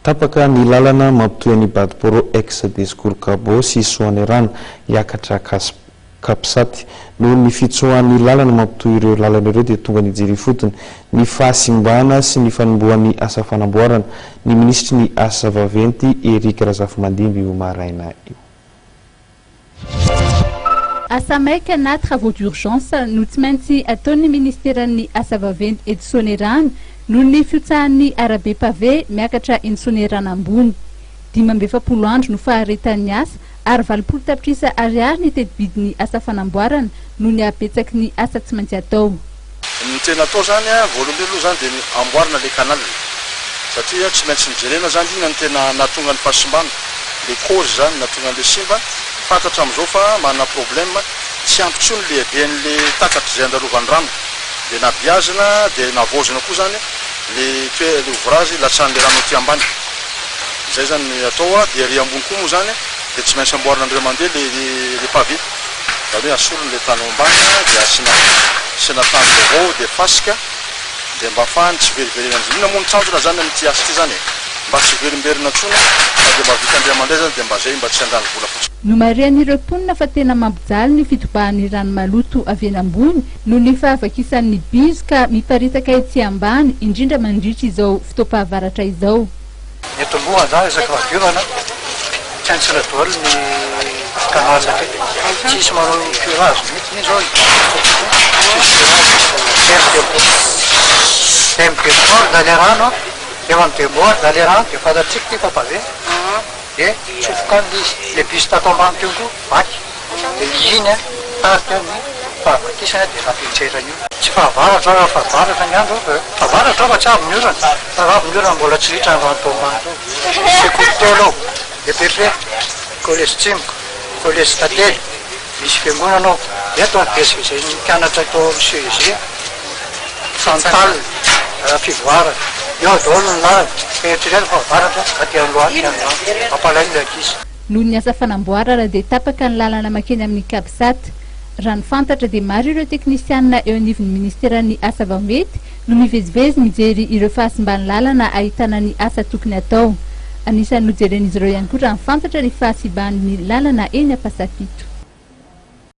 Tapaka ny lalana mampitoy ny Badiporo ex Descour Cabo sy Soanerana hiakatra Kapsaty noho ny fitsoan'ny lalana mampitoy ireo lalana ireo dia tonga nijery fotony ny fahasimbana sy ny fanombohan'ny asa fanamboarana ny ministry ny asa vaventy Eric Razafimandimby io maraina io. Asa maika na travaux d'urgence no tsy maintsy ataon'ny ministeran'ny asa vaventy eto Soanerana noho ny fiotsahan'ny arabe pavé miakatra eny Soanerana ambony. 17 andro no faharetan'ny asa ary 20 tapitrisa ariary ny teti-bidin'ny asa fanamboarana noho ny apetsaky ny asa tsy maintsy atao. Ny tena atao zany voalohany aloha zany dia amboarina le canal satria tsy maintsy mijerena zany io ny tena nahatonga ny fahasimbana le cause zany nahatonga le simba fantatra amin'izao fa manana problème tsy ampitsony le ben'le takatra izay andalovany rano dia nabiazina dia navozina koa zany le ouvrage latsan'le rano aty ambany izay zany atao dia ry ambony koa moa zany dia tsy maintsy amboarina andreo mandeha le pavé zany hoe asolony le tany ambany dia asina tany vaovao dia fasika dia mba ahafahany tsy veriverena an'izy io namono tsanjona zany amin'ity asa ity zany mba tsy verimberina tsony dia mba vita andrea mandeha zany dia mba zay mba tsy andany vola fotsiny. No marian'ireo mponina fa tena mampijaly ny fitobahan'ny rano maloto avy eny ambony no ny fahavakisan'ny bizo ka miparitaka etsy ambany indrindra mandritra izao fotoam-pahavaratra izao. Eto aloha zany resaka vadiovana tsy aintsy daholo ny canal tsisy manao curage mihitsy zao tempo daly rano rehefa midémoa daly rano dia fantatsika ty papavé dia tsofokany izy le biso tato ambany teo koa vaky dia iny tarika ny fahavakisana dia fampiantserana io tsy fahavaratra fahavaratra ny andro fahavaratra fa tsy avy miorana fa avy miorana mbola tsy ritra nyvantao ambany teo sekoritelo ao EPP collège Tsimiko collège Tately misy fiangonana ao eto ny vezivezay ny mpianatra atao monsieur Ege Chantal fivoarana eo daholo ny lalana eritreretra fahavaratra aty Andohany mampalainy le ankizy. Noho ny asa fanamboarana dia tapaka ny lalana makeny amin'ny Kapsaty. Raha ny fantatra dia maro ireo teknisianina eo anivon'ny ministeran'ny asa vaventy no mivezivezy mijery ireo fahasimbany lalana ahitana ny asa tokony atao. Anisan'ny nojeren'izy ireo ihany koa raha ny fantatra ny fahasimbany lalana eny Ampasapito.